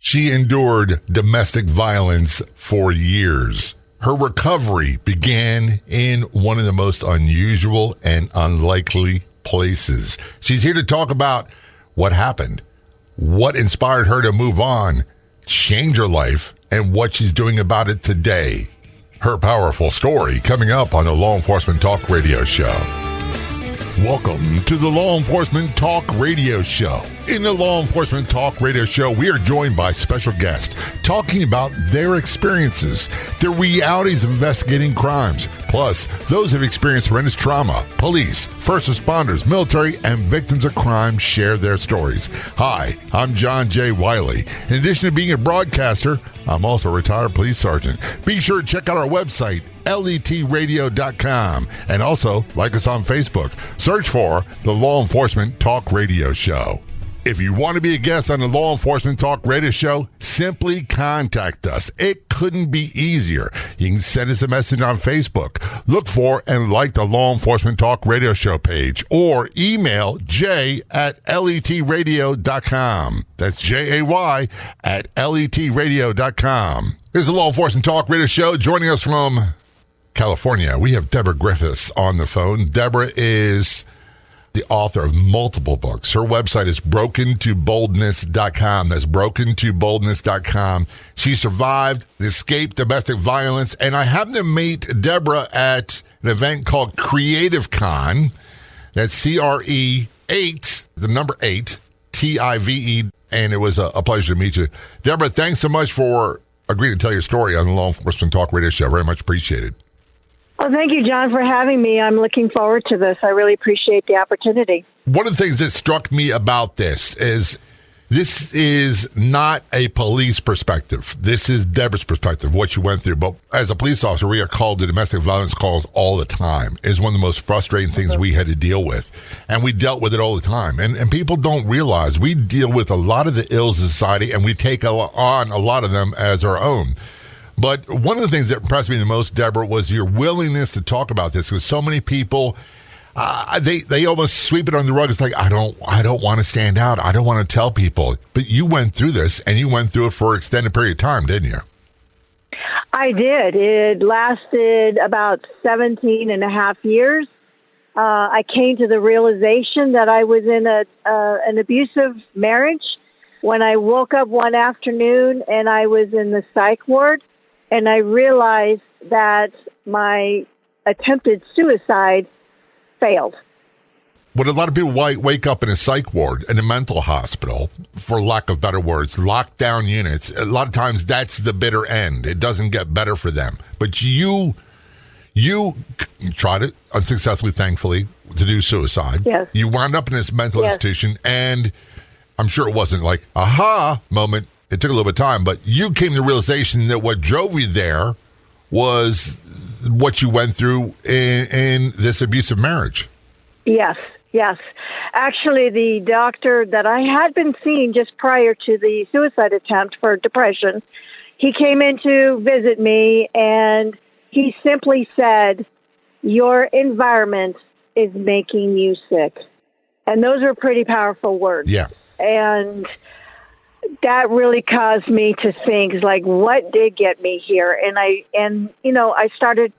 She endured domestic violence for years. Her recovery began in one of the most unusual and unlikely places. She's here to talk about what happened, what inspired her to move on, change her life, and what she's doing about it today. Her powerful story coming up on the Law Enforcement Talk Radio Show. Welcome to the Law Enforcement Talk Radio Show. In the Law Enforcement Talk Radio Show, we are joined by special guests talking about their experiences, the realities of investigating crimes, plus those who have experienced horrendous trauma. Police, first responders, military, and victims of crime share their stories. Hi, I'm John J. Wiley. In addition to being a broadcaster, I'm also a retired police sergeant. Be sure to check out our website, letradio.com, and also like us on Facebook. Search for the Law Enforcement Talk Radio Show. If you want to be a guest on the Law Enforcement Talk Radio Show, simply contact us. It couldn't be easier. You can send us a message on Facebook. Look for and like the Law Enforcement Talk Radio Show page, or email jay@letradio.com. That's Jay at letradio.com. This is the Law Enforcement Talk Radio Show. Joining us from California, we have Deborah Griffiths on the phone. Deborah is the author of multiple books. Her website is brokentoboldness.com. That's brokentoboldness.com. She survived and escaped domestic violence. And I happened to meet Deborah at an event called Creative Con. That's CRE8, the number 8, TIVE. And it was a pleasure to meet you. Deborah, thanks so much for agreeing to tell your story on the Law Enforcement Talk Radio Show. Very much appreciated. Well, thank you, John, for having me. I'm looking forward to this. I really appreciate the opportunity. One of the things that struck me about this is not a police perspective. This is Deborah's perspective, what you went through. But as a police officer, we are called to domestic violence calls all the time. It's one of the most frustrating things we had to deal with. And we dealt with it all the time. And people don't realize we deal with a lot of the ills of society, and we take on a lot of them as our own. But one of the things that impressed me the most, Deborah, was your willingness to talk about this, because so many people, they almost sweep it under the rug. It's like, I don't want to stand out. I don't want to tell people. But you went through this, and you went through it for an extended period of time, didn't you? I did. It lasted about 17 and a half years. I came to the realization that I was in an abusive marriage when I woke up one afternoon and I was in the psych ward. And I realized that my attempted suicide failed. What a lot of people wake up in a psych ward, in a mental hospital, for lack of better words, lockdown units. A lot of times that's the bitter end. It doesn't get better for them. But you tried it unsuccessfully, thankfully, to do suicide. Yes. You wound up in this mental institution, and I'm sure it wasn't like, aha moment. It took a little bit of time, but you came to the realization that what drove you there was what you went through in this abusive marriage. Yes. Actually, the doctor that I had been seeing just prior to the suicide attempt for depression, he came in to visit me, and he simply said, "Your environment is making you sick." And those were pretty powerful words. Yeah. And that really caused me to think, like, what did get me here? And I started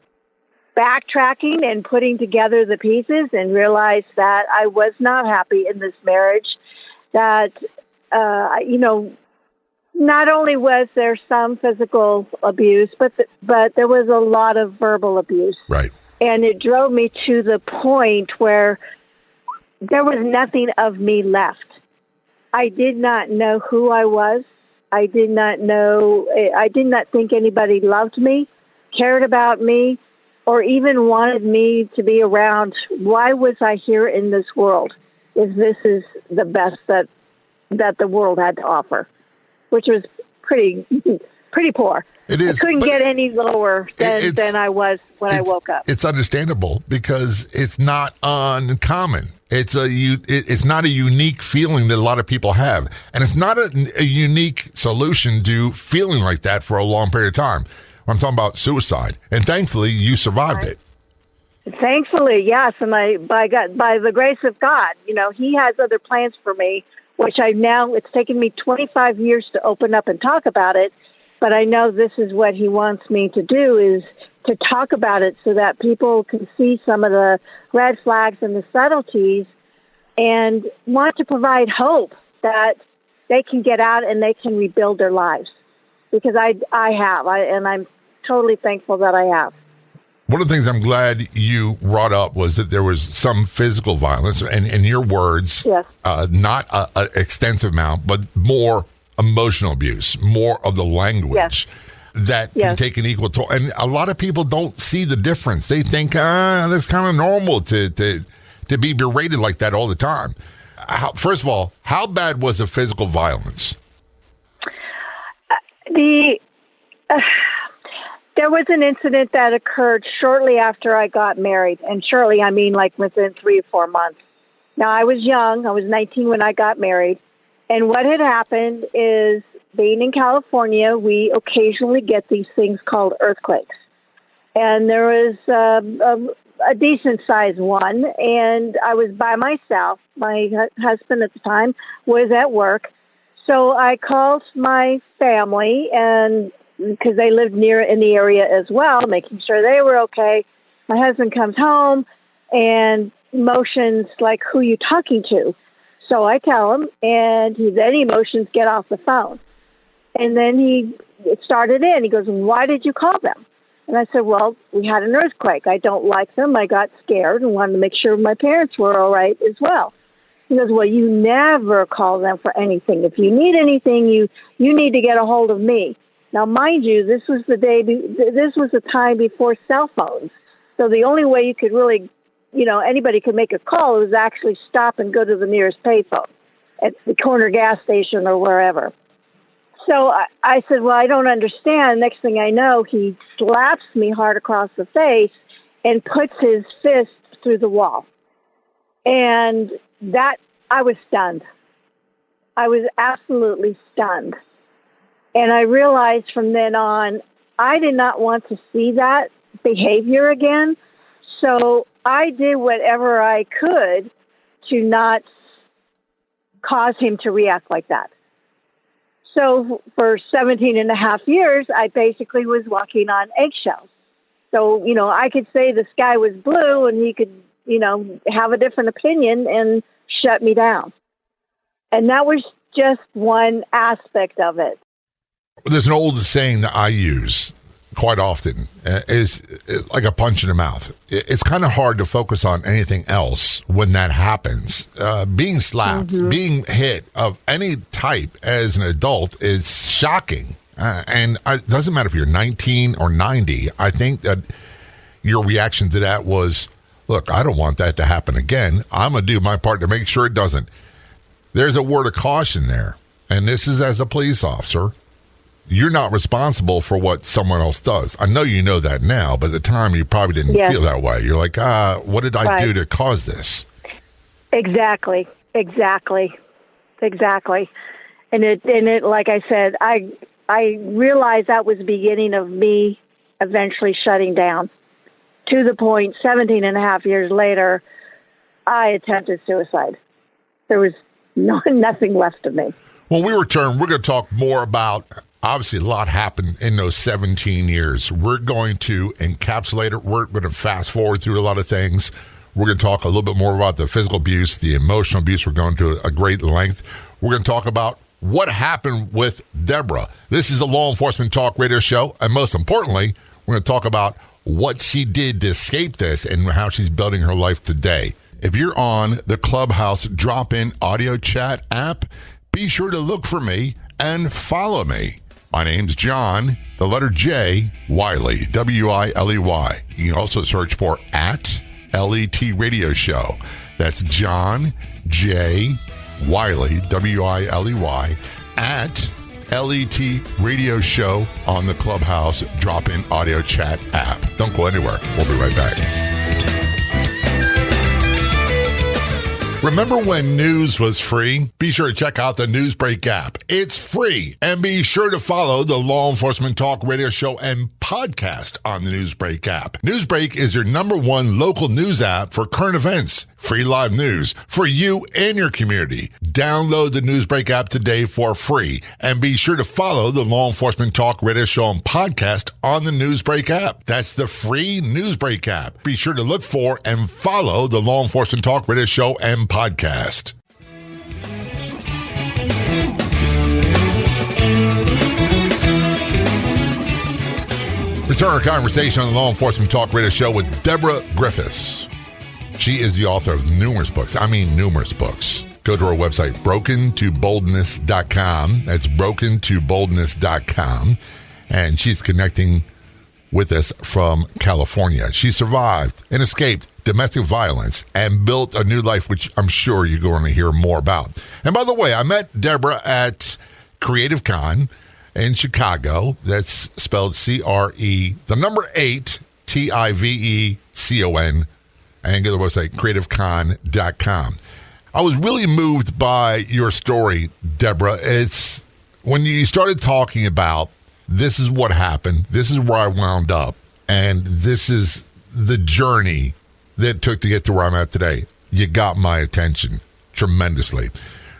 backtracking and putting together the pieces and realized that I was not happy in this marriage. That, not only was there some physical abuse, but there was a lot of verbal abuse. Right. And it drove me to the point where there was nothing of me left. I did not know who I was. I did not think anybody loved me, cared about me, or even wanted me to be around. Why was I here in this world if this is the best that the world had to offer? Which was pretty poor. It is. I couldn't get any lower than I was when I woke up. It's understandable because it's not uncommon. It's not a unique feeling that a lot of people have. And it's not a unique solution to feeling like that for a long period of time. I'm talking about suicide. And thankfully, you survived it. Thankfully, yes. And by the grace of God, He has other plans for me which it's taken me 25 years to open up and talk about it, but I know this is what he wants me to do, is to talk about it so that people can see some of the red flags and the subtleties and want to provide hope that they can get out and they can rebuild their lives. Because I have, and I'm totally thankful that I have. One of the things I'm glad you brought up was that there was some physical violence, and in your words, yes. Not an extensive amount, but more emotional abuse, more of the language that can take an equal toll. And a lot of people don't see the difference. They think, that's kind of normal to be berated like that all the time. First of all, how bad was the physical violence? There was an incident that occurred shortly after I got married, and shortly, I mean like within 3 or 4 months. Now, I was young. I was 19 when I got married, and what had happened is, being in California, we occasionally get these things called earthquakes, and there was a decent-sized one, and I was by myself. My husband at the time was at work. So I called my family, and because they lived near in the area as well, making sure they were okay. My husband comes home and motions like, "Who you talking to?" So I tell him, and then he motions, "Get off the phone." And then he started in. He goes, "Why did you call them?" And I said, "Well, we had an earthquake. I don't like them. I got scared and wanted to make sure my parents were all right as well." He goes, "Well, you never call them for anything. If you need anything, you need to get a hold of me." Now, mind you, this was the time before cell phones. So the only way you could really, anybody could make a call was actually stop and go to the nearest payphone at the corner gas station or wherever. So I said, "Well, I don't understand." Next thing I know, he slaps me hard across the face and puts his fist through the wall. And that, I was stunned. I was absolutely stunned. And I realized from then on, I did not want to see that behavior again. So I did whatever I could to not cause him to react like that. So for 17 and a half years, I basically was walking on eggshells. So, I could say the sky was blue and he could, have a different opinion and shut me down. And that was just one aspect of it. There's an old saying that I use quite often, is like a punch in the mouth. It's kind of hard to focus on anything else when that happens. Being slapped, being hit of any type as an adult is shocking. And it doesn't matter if you're 19 or 90. I think that your reaction to that was, look, I don't want that to happen again. I'm going to do my part to make sure it doesn't. There's a word of caution there. And this is as a police officer. You're not responsible for what someone else does. I know you know that now, but at the time you probably didn't feel that way. You're like, what did I do to cause this? Exactly. And it, like I said, I realized that was the beginning of me eventually shutting down. To the point, 17 and a half years later, I attempted suicide. There was nothing left of me. When we return, we're going to talk more about, obviously, a lot happened in those 17 years. We're going to encapsulate it. We're going to fast forward through a lot of things. We're going to talk a little bit more about the physical abuse, the emotional abuse. We're going to a great length. We're going to talk about what happened with Deborah. This is a Law Enforcement Talk radio show. And most importantly, we're going to talk about what she did to escape this and how she's building her life today. If you're on the Clubhouse drop-in audio chat app, be sure to look for me and follow me. My name's John, the letter J, Wiley, W-I-L-E-Y. You can also search for @LET Radio Show. That's John J. Wiley, W-I-L-E-Y, @LET Radio Show on the Clubhouse drop-in audio chat app. Don't go anywhere. We'll be right back. Remember when news was free? Be sure to check out the Newsbreak app. It's free. And be sure to follow the Law Enforcement Talk radio show and podcast on the Newsbreak app. Newsbreak is your #1 local news app for current events. Free live news for you and your community. Download the Newsbreak app today for free. And be sure to follow the Law Enforcement Talk radio show and podcast on the Newsbreak app. That's the free Newsbreak app. Be sure to look for and follow the Law Enforcement Talk radio show and podcast. Return our conversation on the Law Enforcement Talk radio show with Deborah Griffiths. She is the author of numerous books. Numerous books. Go to our website, brokentoboldness.com. That's brokentoboldness.com. And she's connecting with us from California. She survived and escaped domestic violence and built a new life, which I'm sure you're going to hear more about. And by the way, I met Deborah at Creative Con in Chicago. That's spelled C-R-E, the number 8, T-I-V-E-C-O-N. And go to the website, creativecon.com. I was really moved by your story, Deborah. It's when you started talking about this is what happened, this is where I wound up, and this is the journey that it took to get to where I'm at today. You got my attention tremendously.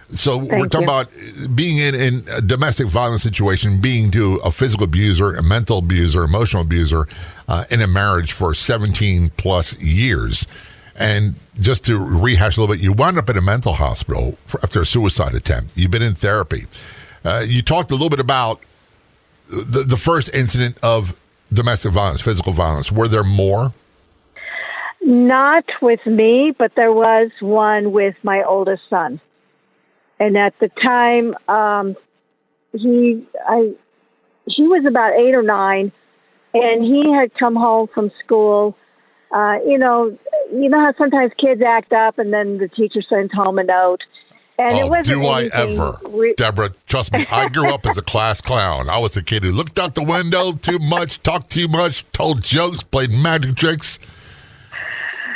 So we're talking about being in a domestic violence situation, being to a physical abuser, a mental abuser, emotional abuser in a marriage for 17 plus years. And just to rehash a little bit, you wound up in a mental hospital after a suicide attempt. You've been in therapy. You talked a little bit about the first incident of domestic violence, physical violence. Were there more? Not with me, but there was one with my oldest son. And at the time, he was about 8 or 9, and he had come home from school. You know how sometimes kids act up, and then the teacher sends home a note. And it wasn't do I ever, Deborah? Trust me, I grew up as a class clown. I was the kid who looked out the window too much, talked too much, told jokes, played magic tricks.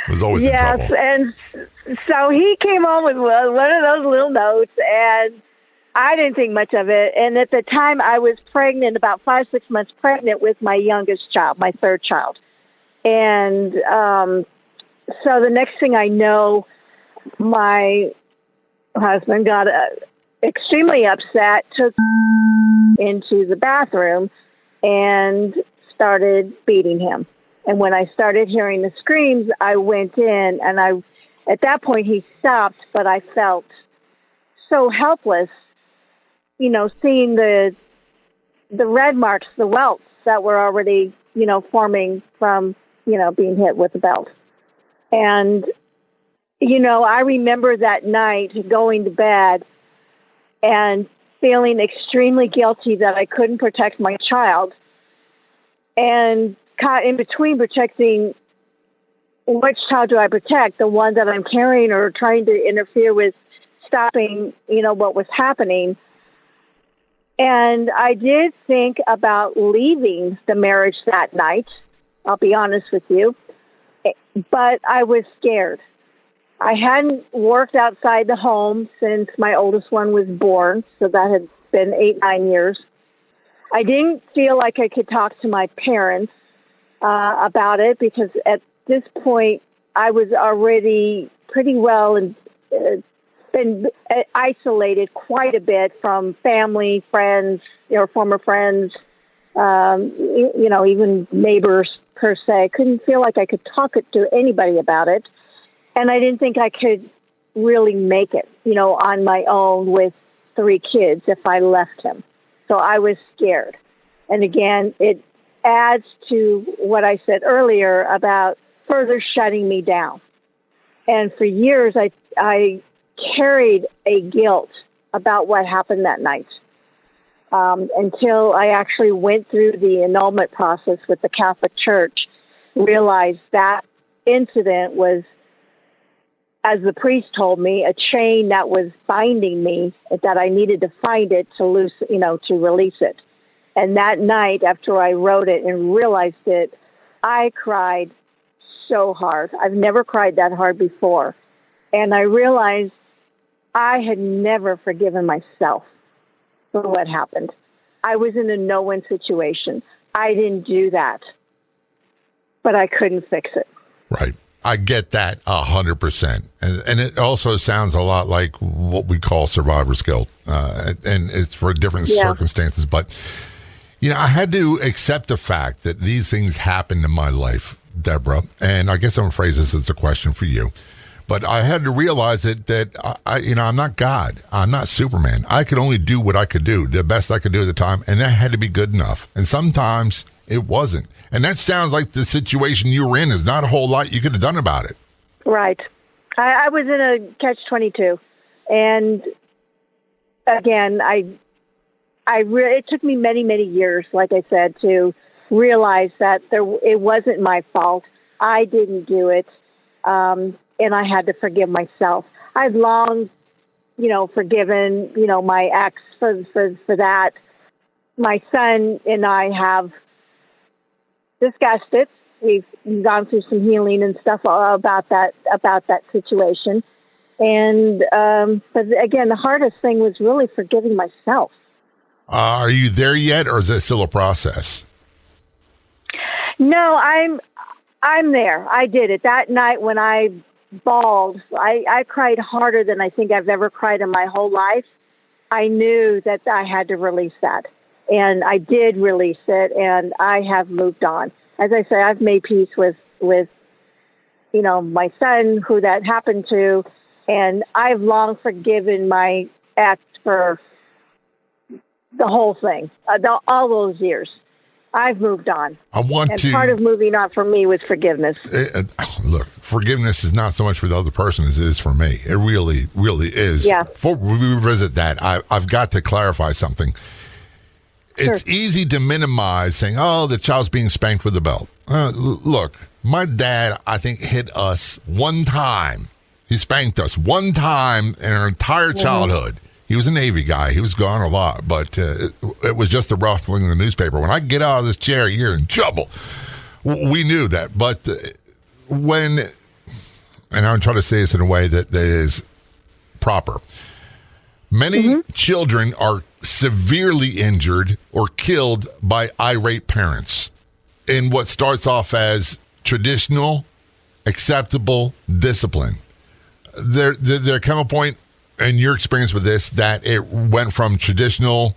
Was always in trouble. Yes, and so he came home with one of those little notes, and I didn't think much of it. And at the time, I was pregnant, about 5-6 months pregnant with my youngest child, my third child. And so the next thing I know, my husband got extremely upset, took into the bathroom, and started beating him. And when I started hearing the screams, I went in, and at that point he stopped, but I felt so helpless, seeing the red marks, the welts that were already, forming from, being hit with the belt. And, I remember that night going to bed and feeling extremely guilty that I couldn't protect my child, and caught in between protecting which child do I protect, the one that I'm carrying or trying to interfere with stopping, what was happening. And I did think about leaving the marriage that night, I'll be honest with you, but I was scared. I hadn't worked outside the home since my oldest one was born, so that had been 8-9 years. I didn't feel like I could talk to my parents about it, because at this point I was already pretty well and been isolated quite a bit from family, friends, former friends, even neighbors per se. I couldn't feel like I could talk to anybody about it. And I didn't think I could really make it, on my own with 3 kids if I left him. So I was scared. And again, it adds to what I said earlier about further shutting me down. And for years, I carried a guilt about what happened that night, until I actually went through the annulment process with the Catholic Church, realized that incident was, as the priest told me, a chain that was binding me, that I needed to find it to release it. And that night, after I wrote it and realized it, I cried so hard. I've never cried that hard before. And I realized I had never forgiven myself for what happened. I was in a no-win situation. I didn't do that, but I couldn't fix it. Right. I get that 100%. And it also sounds a lot like what we call survivor's guilt. And it's for different circumstances. But, I had to accept the fact that these things happened in my life, Deborah. And I guess I'm going to phrase this as a question for you. But I had to realize that I'm not God. I'm not Superman. I could only do what I could do, the best I could do at the time. And that had to be good enough. And sometimes it wasn't. And that sounds like the situation you were in. There's not a whole lot you could have done about it. Right. I was in a catch-22. And again, it took me many, many years, like I said, to realize that it wasn't my fault. I didn't do it. And I had to forgive myself. I've long, forgiven, my ex for that. My son and I have discussed it. We've gone through some healing and stuff about that situation. And but again, the hardest thing was really forgiving myself. Are you there yet, or is it still a process? No, I'm there. I did it that night when I bawled. I cried harder than I think I've ever cried in my whole life. I knew that I had to release that. And I did release it, and I have moved on. As I say, I've made peace with my son, who that happened to, and I've long forgiven my ex for the whole thing, all those years. I've moved on. Part of moving on for me was forgiveness. Look, forgiveness is not so much for the other person as it is for me. It really, really is. Yeah. Before we revisit that, I've got to clarify something. It's easy to minimize saying, the child's being spanked with a belt. Look, my dad, I think, hit us one time. He spanked us one time in our entire childhood. He was a Navy guy. He was gone a lot, but it was just a ruffling in the newspaper. When I get out of this chair, you're in trouble. We knew that. But and I'm trying to say this in a way that is proper. Many children are severely injured or killed by irate parents in what starts off as traditional, acceptable discipline. There come a point in your experience with this that it went from traditional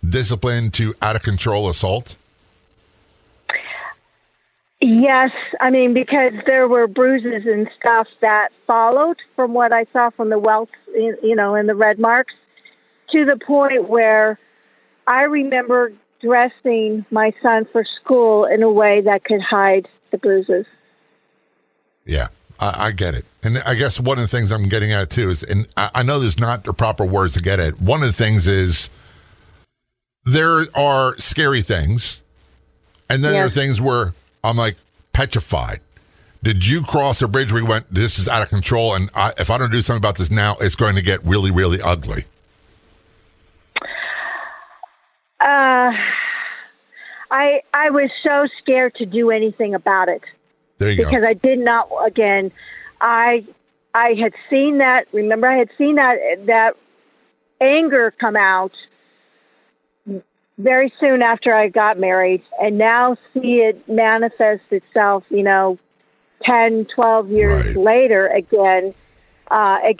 discipline to out of control assault? Yes, because there were bruises and stuff that followed from what I saw from the welts, and the red marks, to the point where I remember dressing my son for school in a way that could hide the bruises. Yeah, I get it. And I guess one of the things I'm getting at too is, and I know there's not the proper words to get at, one of the things is there are scary things, and then there are things where I'm like petrified. Did you cross a bridge where you went, this is out of control, and if I don't do something about this now, it's going to get really, really ugly? I was so scared to do anything about it. There you go. Because I did not, again, I had seen that, remember I had seen that anger come out very soon after I got married, and now see it manifest itself, 10, 12 years later again. I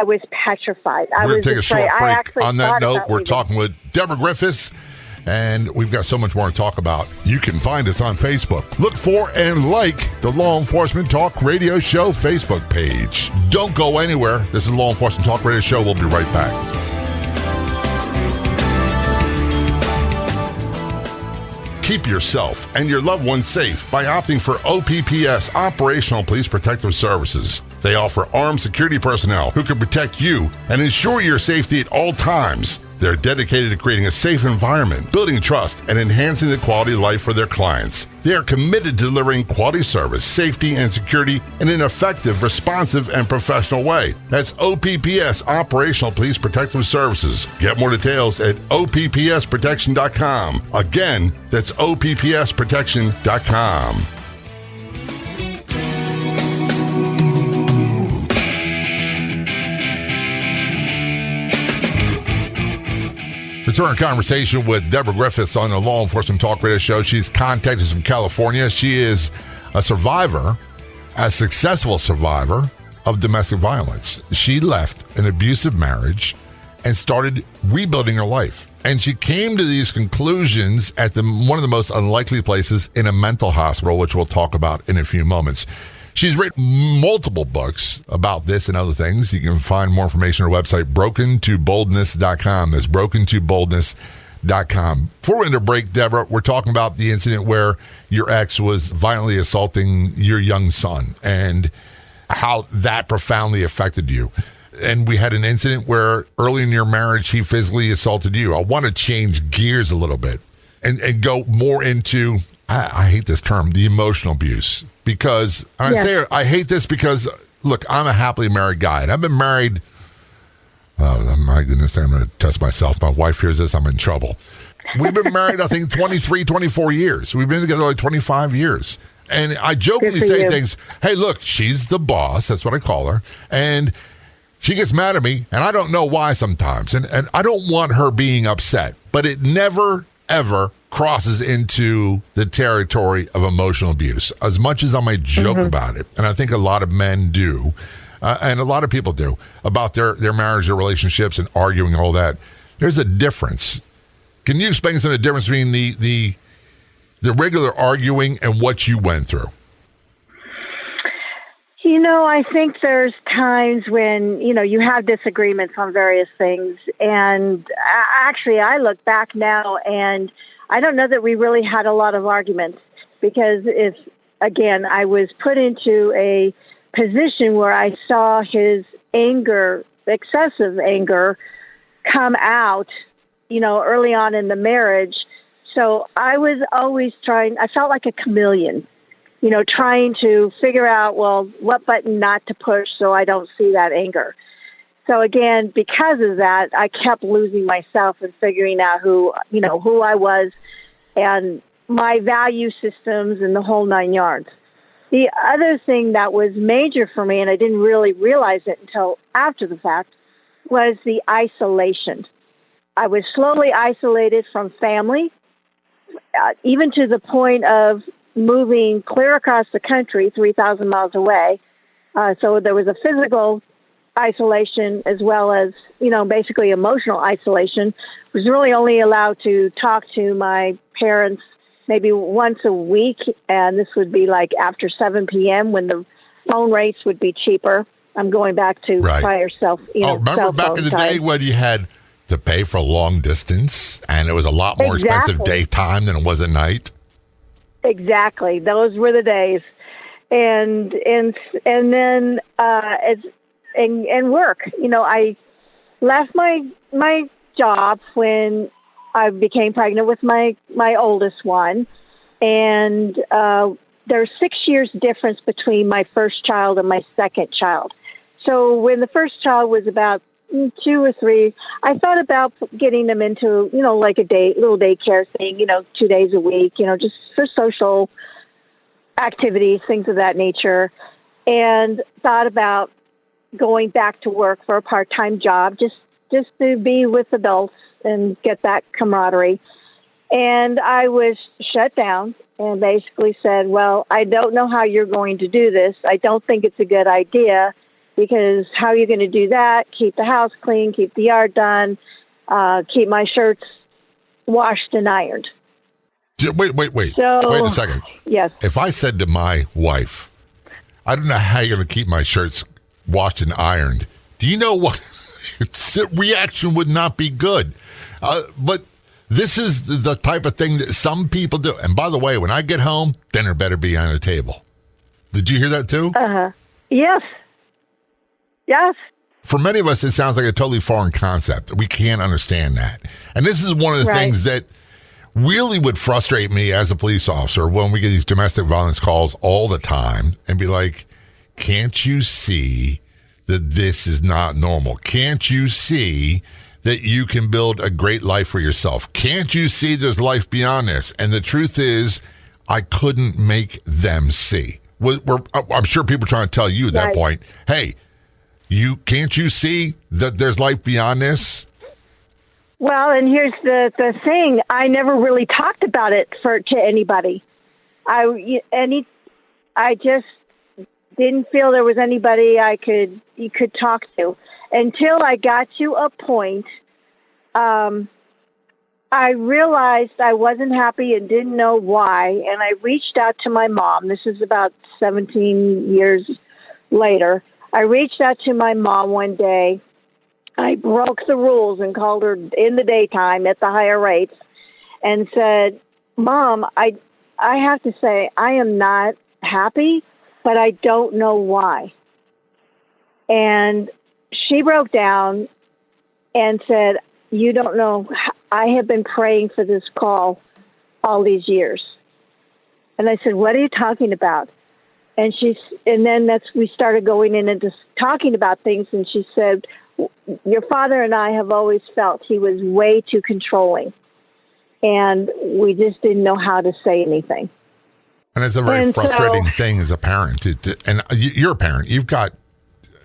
was petrified. We're going to take a short break. On that note, we're talking with Deborah Griffiths, and we've got so much more to talk about. You can find us on Facebook. Look for and like the Law Enforcement Talk Radio Show Facebook page. Don't go anywhere. This is Law Enforcement Talk Radio Show. We'll be right back. Keep yourself and your loved ones safe by opting for OPPS, Operational Police Protective Services. They offer armed security personnel who can protect you and ensure your safety at all times. They're dedicated to creating a safe environment, building trust, and enhancing the quality of life for their clients. They are committed to delivering quality service, safety, and security in an effective, responsive, and professional way. That's OPPS, Operational Police Protective Services. Get more details at OPPSprotection.com. Again, that's OPPSprotection.com. Return a conversation with Deborah Griffiths on the Law Enforcement Talk Radio Show. She's contacted us from California. She is a survivor, a successful survivor of domestic violence. She left an abusive marriage and started rebuilding her life. And she came to these conclusions at one of the most unlikely places in a mental hospital, which we'll talk about in a few moments. She's written multiple books about this and other things. You can find more information on her website, brokentoboldness.com. That's brokentoboldness.com. Before we end the break, Deborah, we're talking about the incident where your ex was violently assaulting your young son and how that profoundly affected you. And we had an incident where early in your marriage, he physically assaulted you. I want to change gears a little bit and go more into, I hate this term, the emotional abuse. Because, and I say I hate this because, look, I'm a happily married guy. And I've been married, oh my goodness, I'm going to test myself. My wife hears this, I'm in trouble. We've been married, I think, 23, 24 years. We've been together like 25 years. And I jokingly say things, hey, look, she's the boss. That's what I call her. And she gets mad at me, and I don't know why sometimes. And I don't want her being upset. But it never, ever crosses into the territory of emotional abuse, as much as I might joke about it. And I think a lot of men do, and a lot of people do, about their marriage or relationships and arguing all that. There's a difference. Can you explain some of the difference between the regular arguing and what you went through? You know, I think there's times when, you have disagreements on various things. And actually, I look back now and I don't know that we really had a lot of arguments because I was put into a position where I saw his anger, excessive anger, come out, early on in the marriage. So I was always I felt like a chameleon, trying to figure out, well, what button not to push so I don't see that anger. So again, because of that, I kept losing myself and figuring out who I was and my value systems and the whole 9 yards. The other thing that was major for me, and I didn't really realize it until after the fact, was the isolation. I was slowly isolated from family, even to the point of moving clear across the country, 3,000 miles away. So there was a physical isolation as well as, basically emotional isolation. I was really only allowed to talk to my parents maybe once a week, and this would be like after 7 p.m. when the phone rates would be cheaper. I'm going back to prior remember back in the day when you had to pay for long distance, and it was a lot more expensive daytime than it was at night? Exactly. Those were the days. And then and work. I left my job when I became pregnant with my oldest one, and there's 6 years difference between my first child and my second child. So when the first child was about 2 or 3, I thought about getting them into, like a little daycare thing, 2 days a week, just for social activities, things of that nature, and thought about going back to work for a part-time job, just to be with adults and get that camaraderie. And I was shut down and basically said, well, I don't know how you're going to do this. I don't think it's a good idea, because how are you going to do that? Keep the house clean, keep the yard done, keep my shirts washed and ironed. Wait. So, wait a second. Yes. If I said to my wife, I don't know how you're going to keep my shirts washed and ironed, do you know what? Reaction would not be good. But this is the type of thing that some people do. And by the way, when I get home, dinner better be on the table. Did you hear that too? Yes. Yes. For many of us, it sounds like a totally foreign concept. We can't understand that. And this is one of the things that really would frustrate me as a police officer when we get these domestic violence calls all the time and be like, can't you see that this is not normal? Can't you see that you can build a great life for yourself? Can't you see there's life beyond this? And the truth is, I couldn't make them see. I'm sure people are trying to tell you at that point, hey, can't you see that there's life beyond this? Well, and here's the thing. I never really talked about it to anybody. I just didn't feel there was anybody you could talk to until I got to a point. I realized I wasn't happy and didn't know why, and I reached out to my mom. This is about 17 years later. I reached out to my mom one day. I broke the rules and called her in the daytime at the higher rates and said, Mom, I have to say I am not happy, but I don't know why. And she broke down and said, you don't know. I have been praying for this call all these years. And I said, what are you talking about? And then we started going in and just talking about things. And she said, your father and I have always felt he was way too controlling. And we just didn't know how to say anything. And it's a very frustrating thing as a parent. And you're a parent. You've got,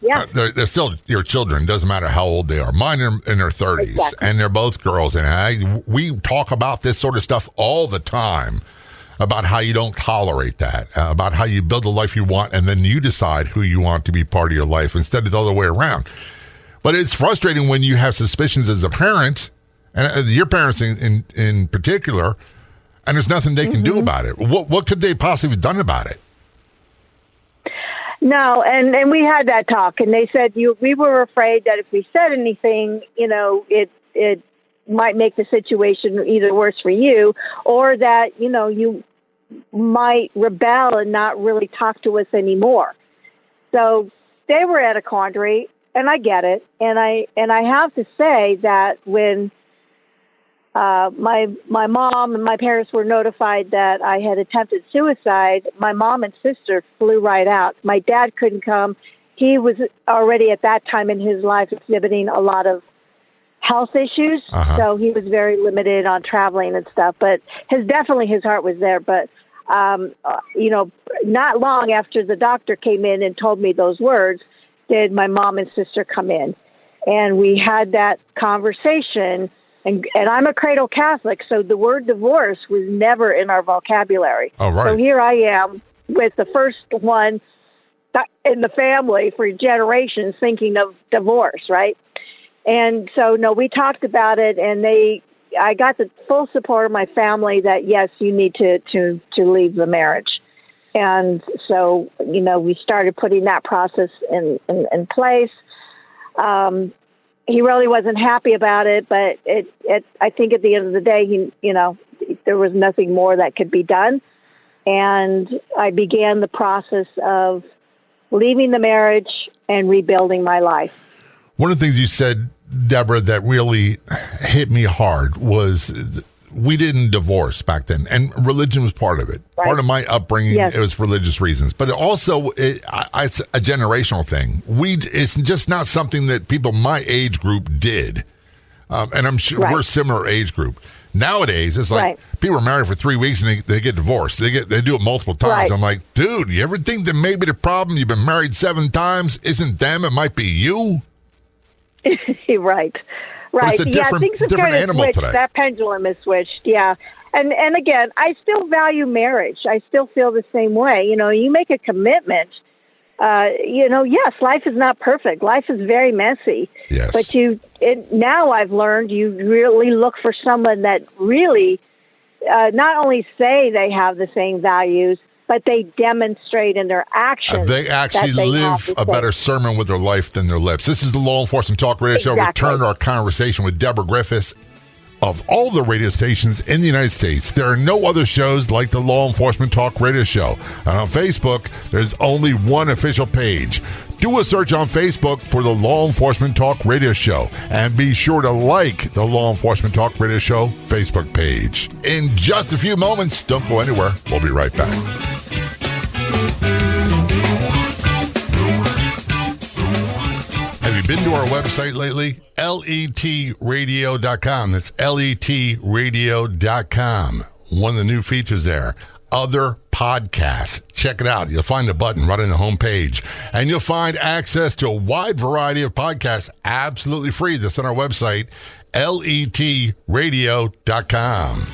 they're still your children. Doesn't matter how old they are. Mine are in their 30s, and they're both girls. And we talk about this sort of stuff all the time, about how you don't tolerate that, about how you build the life you want, and then you decide who you want to be part of your life instead of the other way around. But it's frustrating when you have suspicions as a parent, and your parents in particular, and there's nothing they can do about it. What could they possibly have done about it? No, and we had that talk, and they said we were afraid that if we said anything, it might make the situation either worse for you, or that you might rebel and not really talk to us anymore. So they were at a quandary, and I get it, and I have to say that when my mom and my parents were notified that I had attempted suicide, my mom and sister flew right out. My dad couldn't come. He was already at that time in his life exhibiting a lot of health issues, so he was very limited on traveling and stuff. But his heart was there. But not long after the doctor came in and told me those words, did my mom and sister come in, and we had that conversation. And I'm a cradle Catholic, so the word divorce was never in our vocabulary. Oh, right. So here I am with the first one in the family for generations thinking of divorce, right? And so, no, we talked about it, and I got the full support of my family that, yes, you need to leave the marriage. And so, we started putting that process in place. He really wasn't happy about it, but I think at the end of the day, there was nothing more that could be done. And I began the process of leaving the marriage and rebuilding my life. One of the things you said, Deborah, that really hit me hard was we didn't divorce back then, and religion was part of it. Right. Part of my upbringing, it was religious reasons, but also it's a generational thing. It's just not something that people my age group did, and I'm sure we're a similar age group. Nowadays, it's like people are married for 3 weeks and they get divorced. They do it multiple times. Right. I'm like, dude, you ever think that maybe the problem you've been married 7 times isn't them? It might be you. Right. It's a different animal today. That pendulum is switched, And again, I still value marriage. I still feel the same way. You make a commitment. Yes, life is not perfect. Life is very messy. Yes. But now I've learned you really look for someone that really not only say they have the same values, but they demonstrate in their actions. They actually live a better sermon with their life than their lips. This is the Law Enforcement Talk Radio Show. Return to our conversation with Deborah Griffiths. Of all the radio stations in the United States, there are no other shows like the Law Enforcement Talk Radio Show. And on Facebook, there's only one official page. Do a search on Facebook for the Law Enforcement Talk Radio Show, and be sure to like the Law Enforcement Talk Radio Show Facebook page. In just a few moments, don't go anywhere. We'll be right back. Have you been to our website lately? letradio.com. That's letradio.com. One of the new features there. other podcasts. Check it out. You'll find a button right on the homepage, and you'll find access to a wide variety of podcasts absolutely free. That's on our website, letradio.com.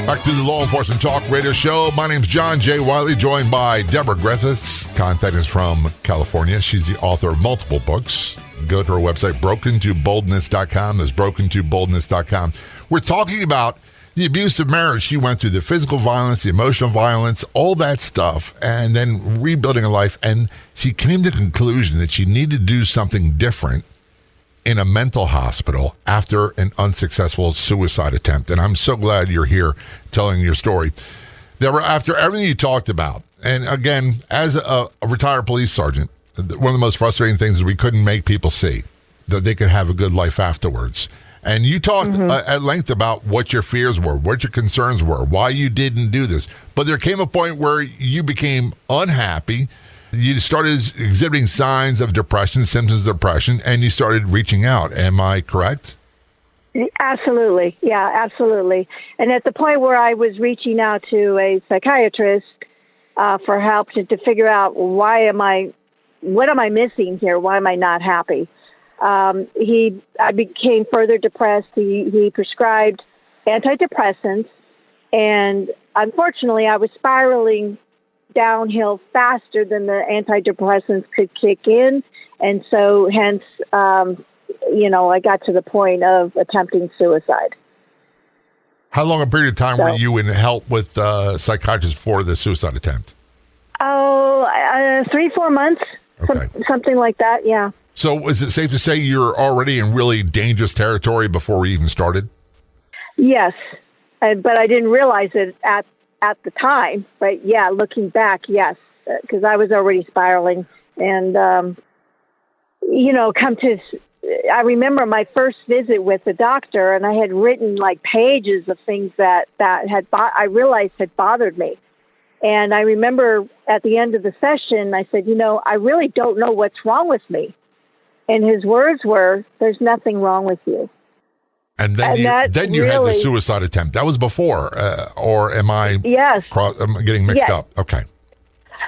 Back to the Law Enforcement Talk Radio Show. My name's John J. Wiley, joined by Deborah Griffiths. Contact is from California. She's the author of multiple books. Go to her website, broken2boldness.com. That's broken2boldness.com. We're talking about the abusive marriage she went through, the physical violence, the emotional violence, all that stuff, and then rebuilding her life. And she came to the conclusion that she needed to do something different in a mental hospital after an unsuccessful suicide attempt. And I'm so glad you're here telling your story. Deborah, after everything you talked about, and again, as a retired police sergeant, one of the most frustrating things is we couldn't make people see that they could have a good life afterwards. And you talked at length about what your fears were, what your concerns were, why you didn't do this. But there came a point where you became unhappy. You started exhibiting signs of depression, symptoms of depression, and you started reaching out. Am I correct? Absolutely. Yeah, absolutely. And at the point where I was reaching out to a psychiatrist for help to figure out what am I missing here? Why am I not happy? I became further depressed. He prescribed antidepressants, and unfortunately, I was spiraling downhill faster than the antidepressants could kick in. And so hence, I got to the point of attempting suicide. How long a period of time were you in help with psychiatrists for the suicide attempt? 3-4 months, okay. Something like that. Yeah. So is it safe to say you're already in really dangerous territory before we even started? Yes. But I didn't realize it at the time, but yeah, looking back, yes, because I was already spiraling. And, I remember my first visit with the doctor, and I had written like pages of things that I realized had bothered me. And I remember at the end of the session, I said, I really don't know what's wrong with me. And his words were, "There's nothing wrong with you." And then you had the suicide attempt. That was before, or am I? Yes. I'm getting mixed up. Okay.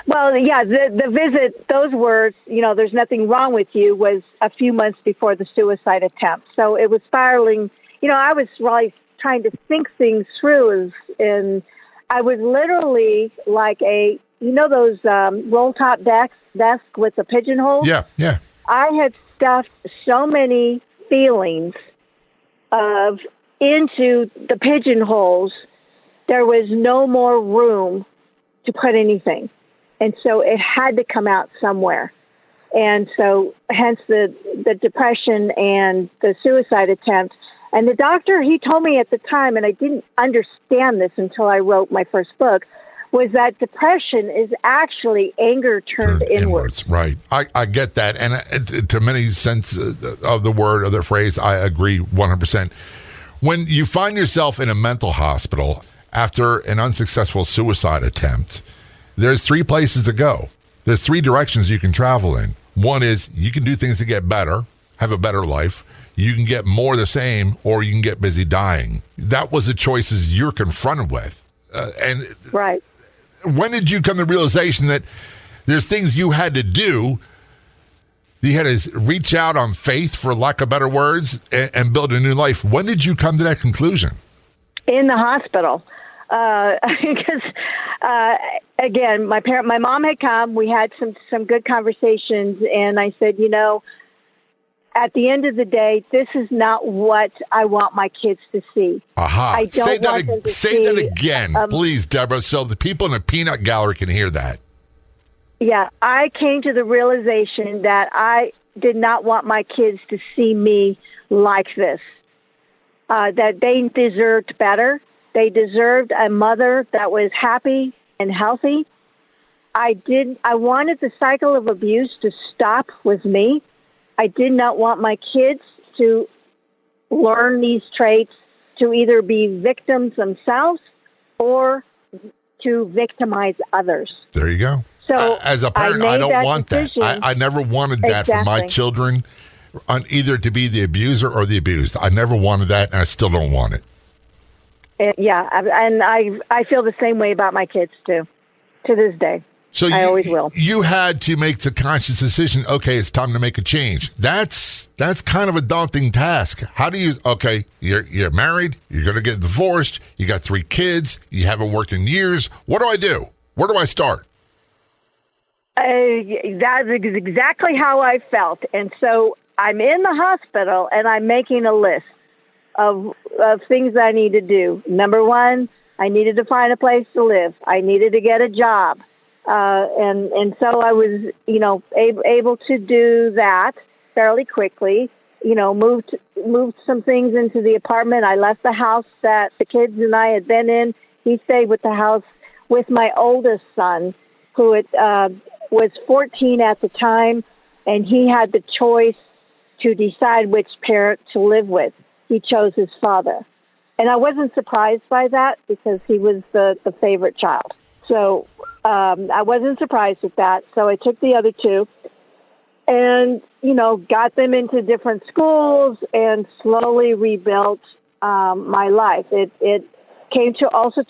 Well, yeah, the visit, those words, "there's nothing wrong with you," was a few months before the suicide attempt. So it was spiraling. I was really trying to think things through, and I was literally like those roll top desk with the pigeonholes. Yeah, yeah. I had stuffed so many feelings into the pigeonholes, there was no more room to put anything. And so it had to come out somewhere. And so hence the depression and the suicide attempt. And the doctor, he told me at the time, and I didn't understand this until I wrote my first book, was that depression is actually anger turned inwards. Right. I get that. And to many sense of the word or the phrase, I agree 100%. When you find yourself in a mental hospital after an unsuccessful suicide attempt, there's 3 places to go. There's 3 directions you can travel in. One is you can do things to get better, have a better life. You can get more the same, or you can get busy dying. That was the choices you're confronted with. Right. When did you come to the realization that there's things you had to do? You had to reach out on faith, for lack of better words, and build a new life. When did you come to that conclusion? In the hospital. Because, again, my mom had come. We had some good conversations, and I said, at the end of the day, this is not what I want my kids to see. Aha. I don't want them to say that again, please, Deborah, so the people in the peanut gallery can hear that. Yeah, I came to the realization that I did not want my kids to see me like this, that they deserved better. They deserved a mother that was happy and healthy. I wanted the cycle of abuse to stop with me. I did not want my kids to learn these traits to either be victims themselves or to victimize others. There you go. So as a parent, I don't want decision. That. I never wanted that for my children. on either to be the abuser or the abused. I never wanted that, and I still don't want it. Yeah, and I feel the same way about my kids too, to this day. So I always will. You had to make the conscious decision. Okay, it's time to make a change. That's kind of a daunting task. How do you? Okay, you're married. You're going to get divorced. You got 3 kids. You haven't worked in years. What do I do? Where do I start? That's exactly how I felt, and so I'm in the hospital and I'm making a list of things I need to do. Number 1, I needed to find a place to live. I needed to get a job. And so I was, able to do that fairly quickly, moved some things into the apartment. I left the house that the kids and I had been in. He stayed with the house with my oldest son, who was 14 at the time, and he had the choice to decide which parent to live with. He chose his father. And I wasn't surprised by that because he was the favorite child. So I wasn't surprised at that. So I took the other 2 and, got them into different schools and slowly rebuilt my life. It came to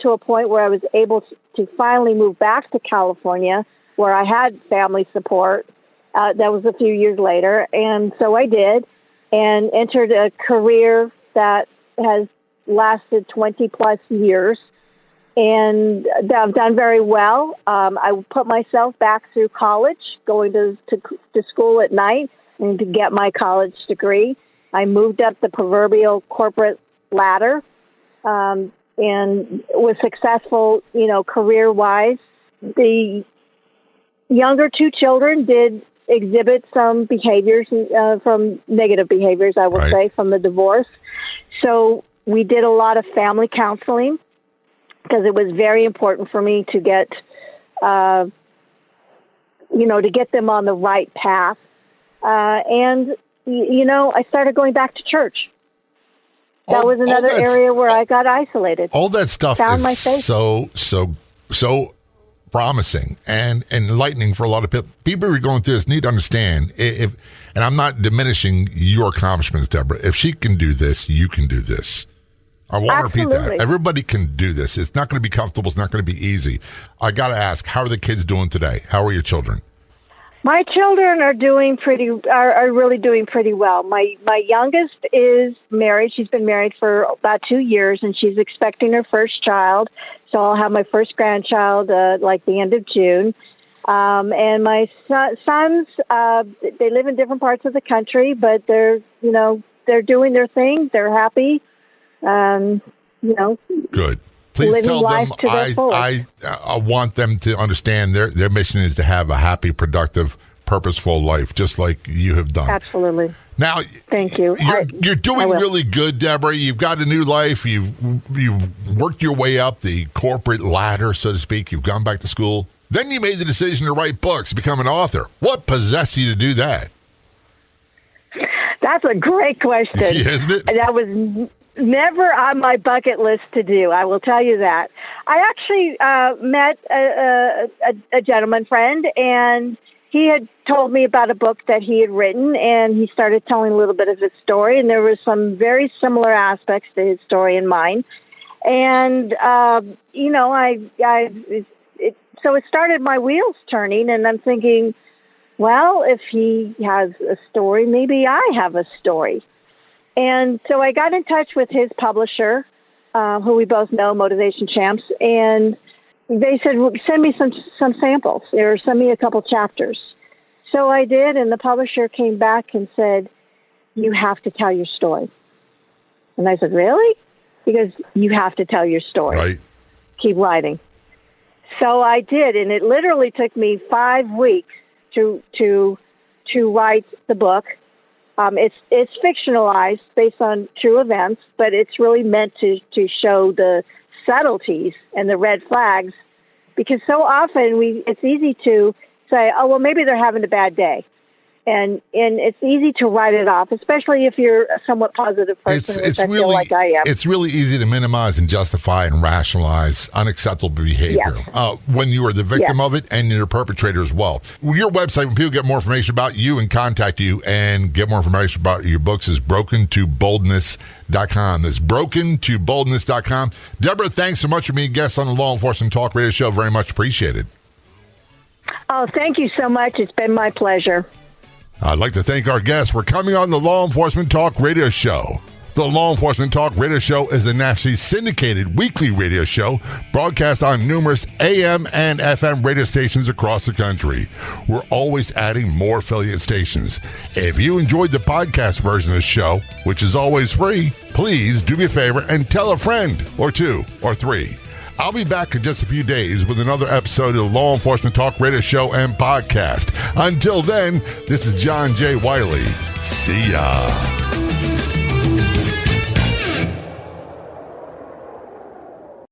a point where I was able to finally move back to California, where I had family support. That was a few years later. And so I did, and entered a career that has lasted 20 plus years. And I've done very well. I put myself back through college, going to school at night and to get my college degree. I moved up the proverbial corporate ladder and was successful, career-wise. The younger 2 children did exhibit some behaviors from negative behaviors, I will say, from the divorce. So we did a lot of family counseling, because it was very important for me to get, to get them on the right path. And I started going back to church. That was another area where I got isolated. All that stuff Found my is faith. so promising and enlightening for a lot of people. People who are going through this need to understand, and I'm not diminishing your accomplishments, Deborah. If she can do this, you can do this. I want to repeat that. Everybody can do this. It's not going to be comfortable. It's not going to be easy. I got to ask, how are the kids doing today? How are your children? My children are really doing pretty well. My youngest is married. She's been married for about 2 years, and she's expecting her first child. So I'll have my first grandchild like the end of June. And my sons, they live in different parts of the country, but they're doing their thing. They're happy. Good. Please tell them I want them to understand their mission is to have a happy, productive, purposeful life, just like you have done. Absolutely. Now, thank you. You're doing really good, Deborah. You've got a new life. You've worked your way up the corporate ladder, so to speak. You've gone back to school. Then you made the decision to write books, become an author. What possessed you to do that? That's a great question. Isn't it? That was never on my bucket list to do. I will tell you that. I actually met a gentleman friend, and he had told me about a book that he had written, and he started telling a little bit of his story, and there was some very similar aspects to his story and mine. And, so it started my wheels turning, and I'm thinking, well, if he has a story, maybe I have a story. And so I got in touch with his publisher, who we both know, Motivation Champs, and they said, well, send me some samples or send me a couple chapters. So I did, and the publisher came back and said, you have to tell your story. And I said, really? Because you have to tell your story. Right. Keep writing. So I did, and it literally took me 5 weeks to write the book. It's fictionalized based on true events, but it's really meant to show the subtleties and the red flags, because so often it's easy to say, oh, well, maybe they're having a bad day. And it's easy to write it off, especially if you're a somewhat positive person, which I feel like I am. It's really easy to minimize and justify and rationalize unacceptable behavior when you are the victim of it and you're a perpetrator as well. Your website, when people get more information about you and contact you and get more information about your books, is brokentoboldness.com. That's brokentoboldness.com. Deborah, thanks so much for being a guest on the Law Enforcement Talk Radio Show. Very much appreciated. Oh, thank you so much. It's been my pleasure. I'd like to thank our guests for coming on the Law Enforcement Talk Radio Show. The Law Enforcement Talk Radio Show is a nationally syndicated weekly radio show broadcast on numerous AM and FM radio stations across the country. We're always adding more affiliate stations. If you enjoyed the podcast version of the show, which is always free, please do me a favor and tell a friend or two or three. I'll be back in just a few days with another episode of the Law Enforcement Talk Radio Show and Podcast. Until then, this is John J. Wiley. See ya.